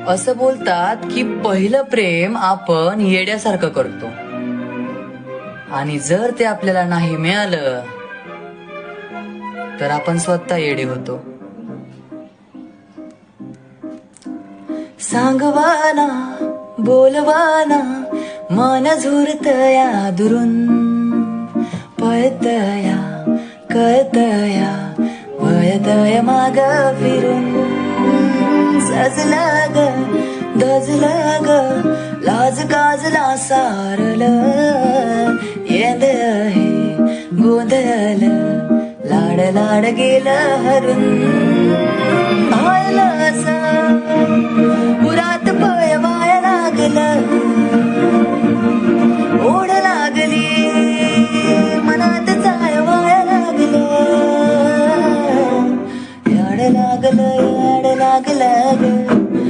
असं बोलतात की पहिलं प्रेम आपण येड्यासारखं करतो आणि जर ते आपल्याला नाही मिळालं तर आपण स्वतः येडे होतो. सांगवाना बोलवाना मन झुरतया दुरून, पळतया कळतया वळतय माग फिरून. सजलं ग दजलं ग लाज गाजला सारलं, येंद हे गोंधळ लाड लाड गेलं हरून.